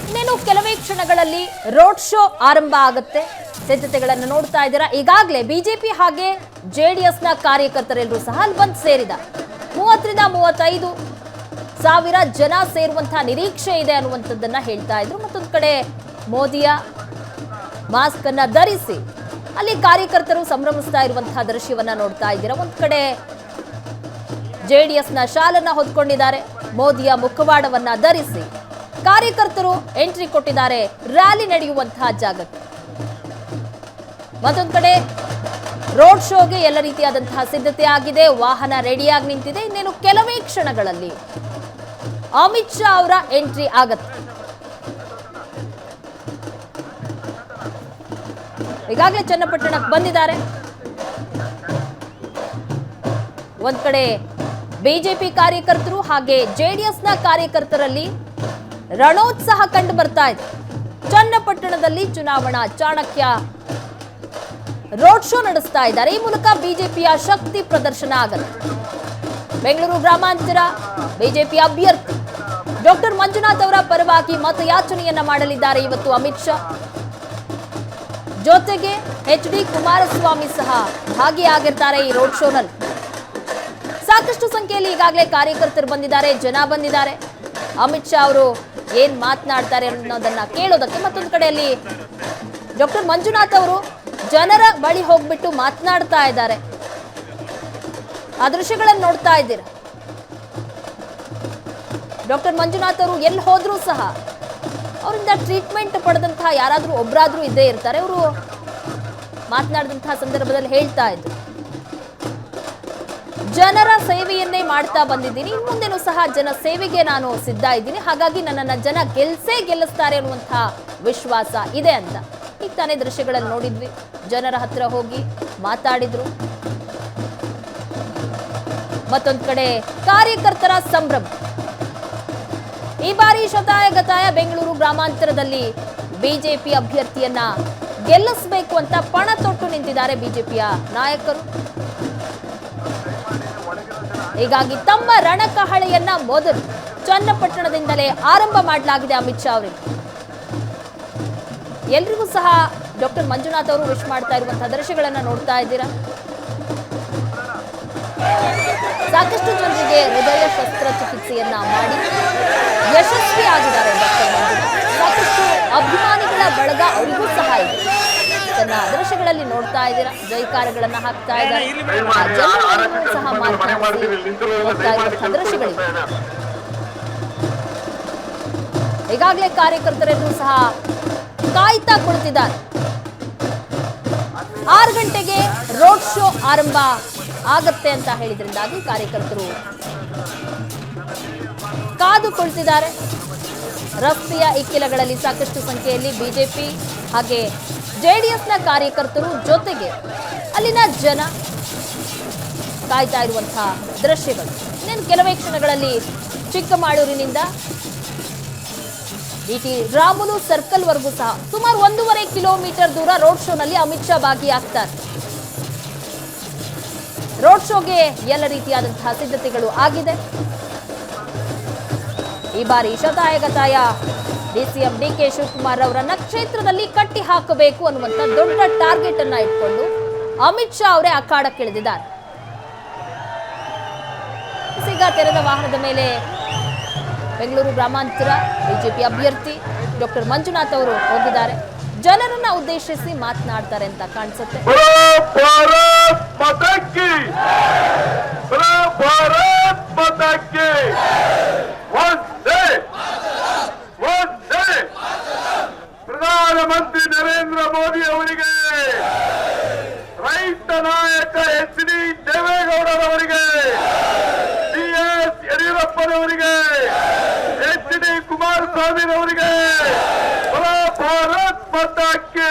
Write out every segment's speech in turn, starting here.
ಇನ್ನೇನು ಕೆಲವೇ ಕ್ಷಣಗಳಲ್ಲಿ ರೋಡ್ ಶೋ ಆರಂಭ ಆಗುತ್ತೆ. ಸಿದ್ಧತೆಗಳನ್ನು ನೋಡ್ತಾ ಇದ್ದೀರಾ. ಈಗಾಗಲೇ ಬಿಜೆಪಿ ಹಾಗೆ ಜೆಡಿಎಸ್ನ ಕಾರ್ಯಕರ್ತರೆಲ್ಲರೂ ಸಹ ಅಲ್ಲಿ ಬಂದು ಸೇರಿದ್ದಾರೆ. 30ರಿಂದ 35 ಸಾವಿರ ಜನ ಸೇರುವಂತಹ ನಿರೀಕ್ಷೆ ಇದೆ ಅನ್ನುವಂಥದ್ದನ್ನ ಹೇಳ್ತಾ ಇದ್ರು. ಮತ್ತೊಂದು ಕಡೆ ಮೋದಿಯ ಮಾಸ್ಕ್ ಅನ್ನ ಧರಿಸಿ ಅಲ್ಲಿ ಕಾರ್ಯಕರ್ತರು ಸಂಭ್ರಮಿಸ್ತಾ ಇರುವಂತಹ ದೃಶ್ಯವನ್ನ ನೋಡ್ತಾ ಇದ್ದೀರಾ. ಒಂದ್ ಕಡೆ ಜೆಡಿಎಸ್ನ ಶಾಲನ್ನ ಹೊದ್ಕೊಂಡಿದ್ದಾರೆ. ಮೋದಿಯ ಮುಖವಾಡವನ್ನ ಧರಿಸಿ ಕಾರ್ಯಕರ್ತರು ಎಂಟ್ರಿ ಕೊಟ್ಟಿದ್ದಾರೆ ರ್ಯಾಲಿ ನಡೆಯುವಂತಹ ಜಾಗಕ್ಕೆ. ಮತ್ತೊಂದು ಕಡೆ ರೋಡ್ ಶೋಗೆ ಎಲ್ಲ ರೀತಿಯಾದಂತಹ ಸಿದ್ಧತೆ ಆಗಿದೆ. ವಾಹನ ರೆಡಿಯಾಗಿ ನಿಂತಿದೆ. ಇನ್ನೇನು ಕೆಲವೇ ಕ್ಷಣಗಳಲ್ಲಿ ಅಮಿತ್ ಶಾ ಅವರ ಎಂಟ್ರಿ ಆಗತ್ತೆ. ಈಗಾಗಲೇ ಚನ್ನಪಟ್ಟಣಕ್ಕೆ ಬಂದಿದ್ದಾರೆ. ಒಂದ್ ಕಡೆ ಬಿಜೆಪಿ ಕಾರ್ಯಕರ್ತರು ಹಾಗೆ ಜೆಡಿಎಸ್ನ ಕಾರ್ಯಕರ್ತರಲ್ಲಿ ರಣೋತ್ಸಾಹ ಕಂಡು ಬರ್ತಾ ಇದೆ. ಚನ್ನಪಟ್ಟಣದಲ್ಲಿ ಚುನಾವಣಾ ಚಾಣಕ್ಯ ರೋಡ್ ಶೋ ನಡೆಸ್ತಾ ಇದ್ದಾರೆ. ಈ ಮೂಲಕ ಬಿಜೆಪಿಯ ಶಕ್ತಿ ಪ್ರದರ್ಶನ ಆಗುತ್ತೆ. ಬೆಂಗಳೂರು ಗ್ರಾಮಾಂತರ ಬಿಜೆಪಿ ಅಭ್ಯರ್ಥಿ ಡಾಕ್ಟರ್ ಮಂಜುನಾಥ್ ಅವರ ಪರವಾಗಿ ಮತಯಾಚನೆಯನ್ನ ಮಾಡಲಿದ್ದಾರೆ ಇವತ್ತು ಅಮಿತ್ ಶಾ. ಜೊತೆಗೆ ಎಚ್.ಡಿ. ಕುಮಾರಸ್ವಾಮಿ ಸಹ ಭಾಗಿಯಾಗಿರ್ತಾರೆ ಈ ರೋಡ್ ಶೋನಲ್ಲಿ. ಸಾಕಷ್ಟು ಸಂಖ್ಯೆಯಲ್ಲಿ ಈಗಾಗಲೇ ಕಾರ್ಯಕರ್ತರು ಬಂದಿದ್ದಾರೆ, ಜನ ಬಂದಿದ್ದಾರೆ. ಅಮಿತ್ ಶಾ ಅವರು ಏನ್ ಮಾತನಾಡ್ತಾರೆ ಅನ್ನೋದನ್ನ ಕೇಳೋದಕ್ಕೆ. ಮತ್ತೊಂದು ಕಡೆಯಲ್ಲಿ ಡಾಕ್ಟರ್ ಮಂಜುನಾಥ್ ಅವರು ಜನರ ಬಳಿ ಹೋಗ್ಬಿಟ್ಟು ಮಾತನಾಡ್ತಾ ಇದ್ದಾರೆ. ಆ ದೃಶ್ಯಗಳನ್ನು ನೋಡ್ತಾ ಇದ್ದೀರಾ. ಡಾಕ್ಟರ್ ಮಂಜುನಾಥ್ ಅವರು ಎಲ್ಲಿ ಹೋದ್ರೂ ಸಹ ಅವರಿಂದ ಟ್ರೀಟ್ಮೆಂಟ್ ಪಡೆದಂತಹ ಯಾರಾದ್ರೂ ಒಬ್ಬರಾದ್ರೂ ಇದ್ದೇ ಇರ್ತಾರೆ. ಅವರು ಮಾತನಾಡಿದಂತಹ ಸಂದರ್ಭದಲ್ಲಿ ಹೇಳ್ತಾ ಇದ್ರು, ಜನರ ಸೇವೆಯನ್ನೇ ಮಾಡ್ತಾ ಬಂದಿದ್ದೀನಿ, ಮುಂದೆನೂ ಸಹ ಜನ ಸೇವೆಗೆ ನಾನು ಸಿದ್ಧ ಇದ್ದೀನಿ, ಹಾಗಾಗಿ ನನ್ನನ್ನ ಜನ ಗೆಲ್ಲಿಸ್ತಾರೆ ಅನ್ನುವಂತಹ ವಿಶ್ವಾಸ ಇದೆ ಅಂತ. ಈಗ ತಾನೇ ದೃಶ್ಯಗಳಲ್ಲಿ ನೋಡಿದ್ವಿ. ಜನರ ಹತ್ರ ಹೋಗಿ ಮಾತಾಡಿದ್ರು. ಮತ್ತೊಂದು ಕಡೆ ಕಾರ್ಯಕರ್ತರ ಸಂಭ್ರಮ. ಈ ಬಾರಿ ಶತಾಯಗತಾಯ ಬೆಂಗಳೂರು ಗ್ರಾಮಾಂತರದಲ್ಲಿ ಬಿಜೆಪಿ ಅಭ್ಯರ್ಥಿಯನ್ನ ಗೆಲ್ಲಿಸಬೇಕು ಅಂತ ಪಣ ತೊಟ್ಟು ನಿಂತಿದ್ದಾರೆ ಬಿಜೆಪಿಯ ನಾಯಕರು. ಹೀಗಾಗಿ ತಮ್ಮ ರಣಕಹಳೆಯನ್ನ ಮೊದಲು ಚನ್ನಪಟ್ಟಣದಿಂದಲೇ ಆರಂಭ ಮಾಡಲಾಗಿದೆ ಅಮಿತ್ ಶಾ ಅವರಿಗೆ. ಎಲ್ರಿಗೂ ಸಹ ಡಾಕ್ಟರ್ ಮಂಜುನಾಥ್ ಅವರು ವಿಶ್ ಮಾಡ್ತಾ ಇರುವಂತಹ ದೃಶ್ಯಗಳನ್ನ ನೋಡ್ತಾ ಇದ್ದೀರಾ. ಸಾಕಷ್ಟು ಜನರಿಗೆ ಹೃದಯ ಶಸ್ತ್ರಚಿಕಿತ್ಸೆಯನ್ನ ಮಾಡಿ ಯಶಸ್ವಿ ಆಗಿದ್ದಾರೆ ಡಾಕ್ಟರ್ ಮಂಜುನಾಥ್. ಸಾಕಷ್ಟು ಅಭಿಮಾನಿಗಳ ಬಳಗ ಅವರಿಗೂ ಸಹ ಇದೆ. ತನ್ನ ದೃಶ್ಯಗಳಲ್ಲಿ ನೋಡ್ತಾ ಇದ್ದೀರಾ. ಜೈಕಾರಗಳನ್ನ ಹಾಕ್ತಾ ಇದ್ದಾರೆ. ಸಹ ದೃಶ್ಯಗಳಿವೆ. ಈಗಾಗಲೇ ಕಾರ್ಯಕರ್ತರೆಲ್ಲರೂ ಸಹ ಕಾಯ್ತಾ ಕುಳಿತಿದ್ದಾರೆ. 6 ಗಂಟೆಗೆ ರೋಡ್ ಶೋ ಆರಂಭ ಆಗತ್ತೆ ಅಂತ ಹೇಳಿದ್ರಿಂದಾಗಿ ಕಾರ್ಯಕರ್ತರು ಕಾದು ಕುಳಿತಿದ್ದಾರೆ. ರಸ್ತೆಯ ಇಕ್ಕೆಲಗಳಲ್ಲಿ ಸಾಕಷ್ಟು ಸಂಖ್ಯೆಯಲ್ಲಿ ಬಿಜೆಪಿ ಹಾಗೆ ಜೆಡಿಎಸ್ನ ಕಾರ್ಯಕರ್ತರು, ಜೊತೆಗೆ ಅಲ್ಲಿನ ಜನ ಕಾಯ್ತಾ ಇರುವಂತಹ ದೃಶ್ಯಗಳು. ಇನ್ನೇನು ಕೆಲವೇ ಕ್ಷಣಗಳಲ್ಲಿ ಚಿಕ್ಕಮಾಳೂರಿನಿಂದ ಡಿ.ಟಿ. ರಾಮುಲು ಸರ್ಕಲ್ ವರೆಗೂ ಸಹ ಸುಮಾರು 1.5 ಕಿಲೋಮೀಟರ್ ದೂರ ರೋಡ್ ಶೋನಲ್ಲಿ ಅಮಿತ್ ಶಾ ಭಾಗಿಯಾಗ್ತಾರೆ. ರೋಡ್ ಶೋಗೆ ಎಲ್ಲ ರೀತಿಯಾದಂತಹ ಸಿದ್ಧತೆಗಳು ಆಗಿದೆ. ಈ ಬಾರಿ ಶತಾಯಗತಾಯ ಡಿಸಿಎಂ ಡಿ.ಕೆ. ಶಿವಕುಮಾರ್ ಅವರನ್ನ ಕ್ಷೇತ್ರದಲ್ಲಿ ಕಟ್ಟಿ ಹಾಕಬೇಕು ಅನ್ನುವಂತ ದೊಡ್ಡ ಟಾರ್ಗೆಟ್ ಅನ್ನ ಇಟ್ಕೊಂಡು ಅಮಿತ್ ಶಾ ಅವರೇ ಅಖಾಡಕ್ಕಿಳಿದಿದ್ದಾರೆ. ಈಗ ತೆರೆದ ವಾಹನದ ಮೇಲೆ ಬೆಂಗಳೂರು ಗ್ರಾಮಾಂತರ ಬಿಜೆಪಿ ಅಭ್ಯರ್ಥಿ ಡಾಕ್ಟರ್ ಮಂಜುನಾಥ್ ಅವರು ಹೋಗಿದ್ದಾರೆ. ಜನರನ್ನ ಉದ್ದೇಶಿಸಿ ಮಾತನಾಡ್ತಾರೆ ಅಂತ ಕಾಣಿಸುತ್ತೆ. ಪ್ರಧಾನಮಂತ್ರಿ ನರೇಂದ್ರ ಮೋದಿ ಅವರಿಗೆ, ರೈತ ನಾಯಕ ಎಚ್.ಡಿ. ದೇವೇಗೌಡರವರಿಗೆ, ಬಿ.ಎಸ್. ಯಡಿಯೂರಪ್ಪನವರಿಗೆ, ಎಚ್.ಡಿ. ಕುಮಾರಸ್ವಾಮಿರವರಿಗೆ ಭಾರತ್ ಮಾತಾಕ್ಕೆ.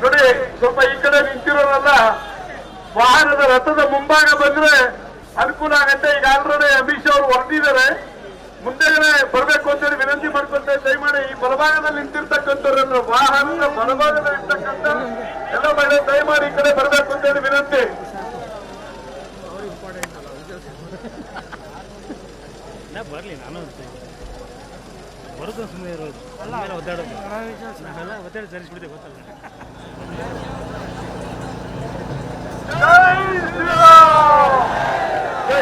ನೋಡಿ, ಸ್ವಲ್ಪ ಈ ಕಡೆ ನಿಂತಿರೋರಲ್ಲ, ವಾಹನದ ರಥದ ಮುಂಭಾಗ ಬಂದ್ರೆ ಅನುಕೂಲ ಆಗತ್ತೆ. ಈಗ ಆಲ್ರೆಡಿ ಅಮಿತ್ ಶಾ ಅವರು ಹೊರಟಿದ್ದಾರೆ. ಮುಂದೆಗಡೆ ಬರಬೇಕು ಅಂತೇಳಿ ವಿನಂತಿ ಮಾಡ್ಕೊಂಡು ಬಲಭಾಗದಲ್ಲಿ ನಿಂತಿರ್ತಕ್ಕಂಥವ್ರನ್ನ ವಾಹನದ ಬಲಭಾಗದಲ್ಲಿ ಇರ್ತಕ್ಕಂಥ ಎಲ್ಲ ಮಹಿಳೆ ದಯಮಾಡಿ ಈ ಕಡೆ ಬರಬೇಕು ಅಂತ ಹೇಳಿ ವಿನಂತಿ. ಬರ್ಲಿ ನಾನು ಬರೋದು ಸುಮ್ಮನೆ ಇರೋದು ಒದ್ದಾಡೋದು ಒದ್ದಾಡಿ ಸರಿಸ್ಬಿಡ್ತೇವೆ ಗೊತ್ತಲ್ಲ. ಜೈ ಶ್ರೀರಾಮ್,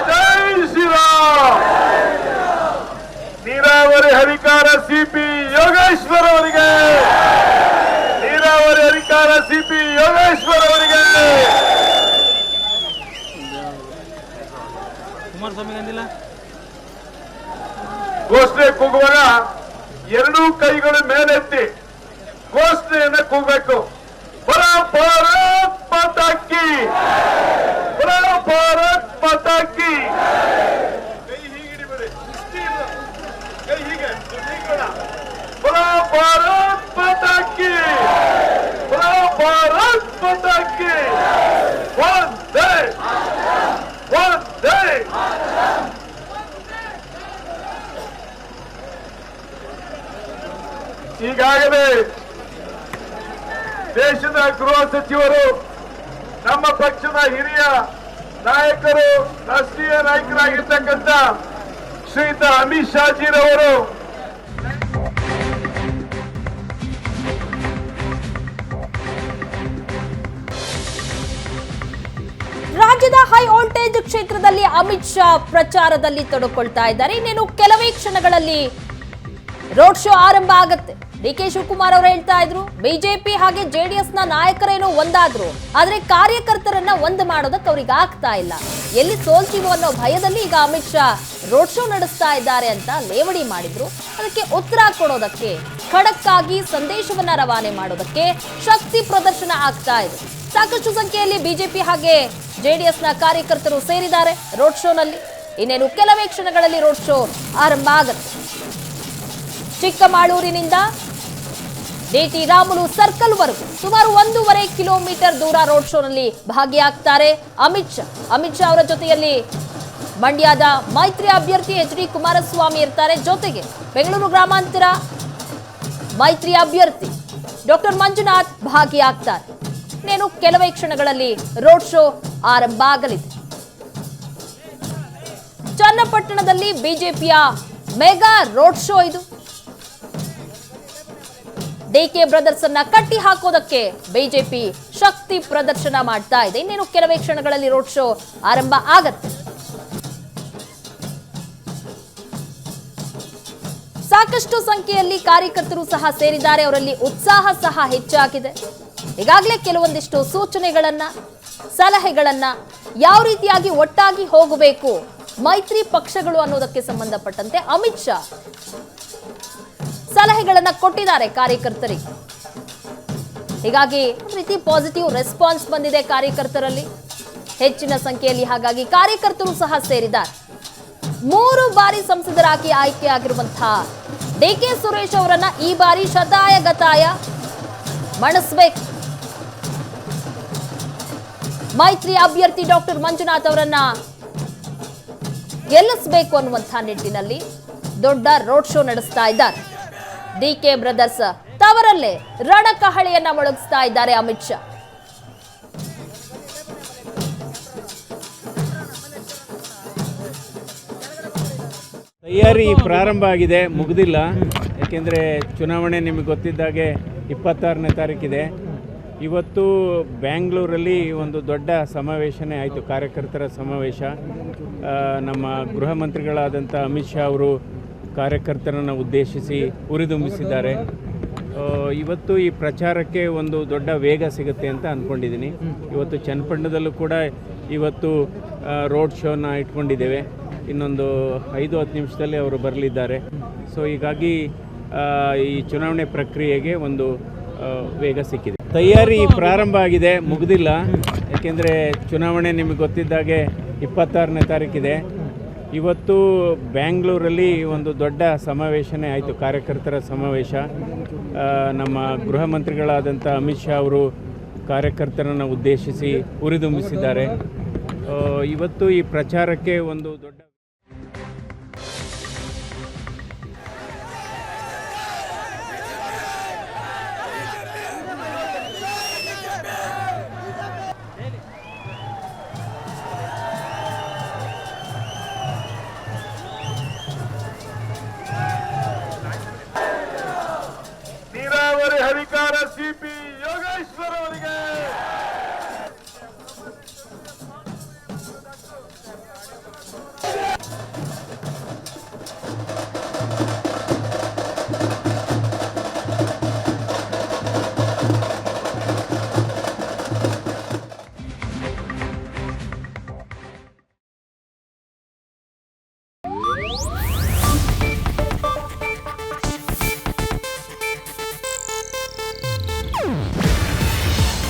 ಜೈ ಶ್ರೀರಾಮ್. ನೀರಾವರಿ ಹರಿಕಾರ ಸಿಪಿ ಯೋಗೇಶ್ವರ್ ಅವರಿಗೆ, ನೀರಾವರಿ ಹರಿಕಾರ ಸಿಪಿ ಯೋಗೇಶ್ವರ್ ಅವರಿಗೆ. ಕುಮಾರಸ್ವಾಮಿ ಅಂದಿಲ್ಲ ಘೋಷಣೆ ಕೂಗುವಾಗ ಎರಡೂ ಕೈಗಳು ಮೇಲೆತ್ತಿ ಘೋಷಣೆಯನ್ನ ಕೂಗಬೇಕು. ಬರ ಭಾರತ್ ಮಾತಾ ಕಿ, ಬರ ಭಾರತ್ ಮಾತಾ ಕಿ. ಕೈ ಹೀಗೆ ಹಿಡಿಬೇಡಿ, ಕೈ ಹೀಗೆ ಹೀಗಲ್ಲ. ಬರ ಭಾರತ್ ಮಾತಾ ಕಿ, ಬರ ಭಾರತ್ ಮಾತಾ ಕಿ. ವಂದೇ ವಂದೇ. ಈಗಾಗಲೇ ದೇಶದ ಗೃಹ ಸಚಿವರು, ನಮ್ಮ ಪಕ್ಷದ ಹಿರಿಯ ನಾಯಕರು, ರಾಷ್ಟ್ರೀಯ ನಾಯಕರಾಗಿರ್ತಕ್ಕಂಥ ಶ್ರೀಯುತ ಅಮಿತ್ ಶಾಜಿರವರು ರಾಜ್ಯದ ಹೈ ವೋಲ್ಟೇಜ್ ಕ್ಷೇತ್ರದಲ್ಲಿ ಅಮಿತ್ ಶಾ ಪ್ರಚಾರದಲ್ಲಿ ತೊಡಕೊಳ್ತಾ ಇದ್ದಾರೆ. ಇನ್ನೇನು ಕೆಲವೇ ಕ್ಷಣಗಳಲ್ಲಿ ರೋಡ್ ಶೋ ಆರಂಭ ಆಗುತ್ತೆ. ಡಿ.ಕೆ. ಶಿವಕುಮಾರ್ ಅವರು ಹೇಳ್ತಾ ಇದ್ರು, ಬಿಜೆಪಿ ಹಾಗೆ ಜೆಡಿಎಸ್ ನ ನಾಯಕರೇನೋ ಒಂದಾದ್ರು, ಆದ್ರೆ ಕಾರ್ಯಕರ್ತರನ್ನ ಒಂದು ಮಾಡೋದಕ್ಕೆ ಅವ್ರಿಗೆ ಆಗ್ತಾ ಇಲ್ಲ. ಎಲ್ಲಿ ಸೋಲ್ತೀವೋ ಅನ್ನೋ ಭಯದಲ್ಲಿ ಈಗ ಅಮಿತ್ ಶಾ ರೋಡ್ ಶೋ ನಡೆಸ್ತಾ ಇದ್ದಾರೆ ಅಂತ ಲೇವಡಿ ಮಾಡಿದ್ರು. ಅದಕ್ಕೆ ಉತ್ತರ ಕೊಡೋದಕ್ಕೆ, ಖಡಕ್ ಆಗಿ ಸಂದೇಶವನ್ನ ರವಾನೆ ಮಾಡೋದಕ್ಕೆ ಶಕ್ತಿ ಪ್ರದರ್ಶನ ಆಗ್ತಾ ಇದೆ. ಸಾಕಷ್ಟು ಸಂಖ್ಯೆಯಲ್ಲಿ ಬಿಜೆಪಿ ಹಾಗೆ ಜೆಡಿಎಸ್ ನ ಕಾರ್ಯಕರ್ತರು ಸೇರಿದ್ದಾರೆ ರೋಡ್ ಶೋನಲ್ಲಿ. ಇನ್ನೇನು ಕೆಲವೇ ಕ್ಷಣಗಳಲ್ಲಿ ರೋಡ್ ಶೋ ಆರಂಭ ಆಗುತ್ತೆ. ಚಿಕ್ಕಮಾಳೂರಿನಿಂದ ಡಿ.ಟಿ. ರಾಮುಲು ಸರ್ಕಲ್ ವರೆಗೂ ಸುಮಾರು 1.5 ಕಿಲೋಮೀಟರ್ ದೂರ ರೋಡ್ ಶೋನಲ್ಲಿ ಭಾಗಿಯಾಗ್ತಾರೆ ಅಮಿತ್ ಶಾ. ಅಮಿತ್ ಶಾ ಅವರ ಜೊತೆಯಲ್ಲಿ ಮಂಡ್ಯದ ಮೈತ್ರಿ ಅಭ್ಯರ್ಥಿ ಎಚ್.ಡಿ. ಕುಮಾರಸ್ವಾಮಿ ಇರ್ತಾರೆ. ಜೊತೆಗೆ ಬೆಂಗಳೂರು ಗ್ರಾಮಾಂತರ ಮೈತ್ರಿ ಅಭ್ಯರ್ಥಿ ಡಾಕ್ಟರ್ ಮಂಜುನಾಥ್ ಭಾಗಿಯಾಗ್ತಾರೆ. ಇನ್ನೇನು ಕೆಲವೇ ಕ್ಷಣಗಳಲ್ಲಿ ರೋಡ್ ಶೋ ಆರಂಭ ಆಗಲಿದೆ. ಚನ್ನಪಟ್ಟಣದಲ್ಲಿ ಬಿಜೆಪಿಯ ಮೆಗಾ ರೋಡ್ ಶೋ ಇದು. ಡಿ.ಕೆ. ಬ್ರದರ್ಸ್ ಅನ್ನ ಕಟ್ಟಿ ಹಾಕೋದಕ್ಕೆ ಬಿಜೆಪಿ ಶಕ್ತಿ ಪ್ರದರ್ಶನ ಮಾಡ್ತಾ ಇದೆ. ಇನ್ನೇನು ಕೆಲವೇ ಕ್ಷಣಗಳಲ್ಲಿ ರೋಡ್ ಶೋ ಆರಂಭ ಆಗತ್ತೆ. ಸಾಕಷ್ಟು ಸಂಖ್ಯೆಯಲ್ಲಿ ಕಾರ್ಯಕರ್ತರು ಸಹ ಸೇರಿದ್ದಾರೆ. ಅವರಲ್ಲಿ ಉತ್ಸಾಹ ಸಹ ಹೆಚ್ಚಾಗಿದೆ. ಈಗಾಗಲೇ ಕೆಲವೊಂದಿಷ್ಟು ಸೂಚನೆಗಳನ್ನ, ಸಲಹೆಗಳನ್ನ, ಯಾವ ರೀತಿಯಾಗಿ ಒಟ್ಟಾಗಿ ಹೋಗಬೇಕು ಮೈತ್ರಿ ಪಕ್ಷಗಳು ಅನ್ನೋದಕ್ಕೆ ಸಂಬಂಧಪಟ್ಟಂತೆ ಅಮಿತ್ ಶಾ ಸಲಹೆಗಳನ್ನ ಕೊಟ್ಟಿದ್ದಾರೆ ಕಾರ್ಯಕರ್ತರಿಗೆ. ಹೀಗಾಗಿ ಒಂದು ರೀತಿ ಪಾಸಿಟಿವ್ ರೆಸ್ಪಾನ್ಸ್ ಬಂದಿದೆ ಕಾರ್ಯಕರ್ತರಲ್ಲಿ ಹೆಚ್ಚಿನ ಸಂಖ್ಯೆಯಲ್ಲಿ. ಹಾಗಾಗಿ ಕಾರ್ಯಕರ್ತರು ಸಹ ಸೇರಿದ್ದಾರೆ. 3 ಬಾರಿ ಸಂಸದರಾಗಿ ಆಯ್ಕೆಯಾಗಿರುವಂತಹ ಡಿ.ಕೆ. ಸುರೇಶ್ ಅವರನ್ನ ಈ ಬಾರಿ ಶತಾಯ ಗತಾಯ ಮಣಿಸಬೇಕು. ಮೈತ್ರಿ ಅಭ್ಯರ್ಥಿ ಡಾಕ್ಟರ್ ಮಂಜುನಾಥ್ ಅವರನ್ನ ಗೆಲ್ಲಿಸಬೇಕು ಅನ್ನುವಂತಹ ನಿಟ್ಟಿನಲ್ಲಿ ದೊಡ್ಡ ರೋಡ್ ಶೋ ನಡೆಸ್ತಾ ಇದ್ದಾರೆ. ಡಿ.ಕೆ. ಬ್ರದರ್ಸ್ ತವರಲ್ಲೇ ರಣಕಹಳೆಯನ್ನ ಮೊಳಗಿಸ್ತಾ ಇದ್ದಾರೆ ಅಮಿತ್ ಶಾ. ತಯಾರಿ ಪ್ರಾರಂಭ ಆಗಿದೆ, ಮುಗಿದಿಲ್ಲ. ಯಾಕೆಂದರೆ ಚುನಾವಣೆ ನಿಮಗೆ ಗೊತ್ತಿದ್ದಾಗೆ 26ನೇ ತಾರೀಕಿದೆ. ಇವತ್ತು ಬ್ಯಾಂಗ್ಳೂರಲ್ಲಿ ಒಂದು ದೊಡ್ಡ ಸಮಾವೇಶನೇ ಆಯಿತು, ಕಾರ್ಯಕರ್ತರ ಸಮಾವೇಶ. ನಮ್ಮ ಗೃಹ ಮಂತ್ರಿಗಳಾದಂಥ ಅಮಿತ್ ಶಾ ಅವರು ಕಾರ್ಯಕರ್ತರನ್ನು ಉದ್ದೇಶಿಸಿ ಉರಿದುಂಬಿಸಿದ್ದಾರೆ. ಇವತ್ತು ಈ ಪ್ರಚಾರಕ್ಕೆ ಒಂದು ದೊಡ್ಡ ವೇಗ ಸಿಗುತ್ತೆ ಅಂತ ಅಂದ್ಕೊಂಡಿದ್ದೀನಿ. ಇವತ್ತು ಚನ್ನಪಟ್ಟಣದಲ್ಲೂ ಕೂಡ ಇವತ್ತು ರೋಡ್ ಶೋನ ಇಟ್ಕೊಂಡಿದ್ದೇವೆ. ಇನ್ನೊಂದು 5-10 ನಿಮಿಷದಲ್ಲಿ ಅವರು ಬರಲಿದ್ದಾರೆ. ಸೊ ಹೀಗಾಗಿ ಈ ಚುನಾವಣೆ ಪ್ರಕ್ರಿಯೆಗೆ ಒಂದು ವೇಗ ಸಿಕ್ಕಿದೆ. ತಯಾರಿ ಪ್ರಾರಂಭ ಆಗಿದೆ, ಮುಗಿದಿಲ್ಲ. ಯಾಕೆಂದರೆ ಚುನಾವಣೆ ನಿಮಗೆ ಗೊತ್ತಿದ್ದಾಗೆ 26ನೇ ತಾರೀಕಿದೆ. ಇವತ್ತು ಬ್ಯಾಂಗ್ಳೂರಲ್ಲಿ ಒಂದು ದೊಡ್ಡ ಸಮಾವೇಶನೇ ಆಯಿತು, ಕಾರ್ಯಕರ್ತರ ಸಮಾವೇಶ. ನಮ್ಮ ಗೃಹ ಮಂತ್ರಿಗಳಾದಂಥ ಅಮಿತ್ ಶಾ ಅವರು ಕಾರ್ಯಕರ್ತರನ್ನು ಉದ್ದೇಶಿಸಿ ಉರಿದುಂಬಿಸಿದ್ದಾರೆ. ಇವತ್ತು ಈ ಪ್ರಚಾರಕ್ಕೆ ಒಂದು ದೊಡ್ಡ ಜೋರದಾರ ಸಿಪಿ ಯೋಗೇಶ್ವರ್ ಅವರಿಗೆ.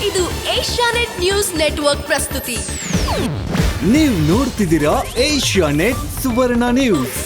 ಇದು ಏಷ್ಯಾನೆಟ್ ನ್ಯೂಸ್ ನೆಟ್ವರ್ಕ್ ಪ್ರಸ್ತುತಿ. ನೀವು ನೋಡ್ತಿದ್ದೀರಾ ಏಷ್ಯಾನೆಟ್ ಸುವರ್ಣ ನ್ಯೂಸ್.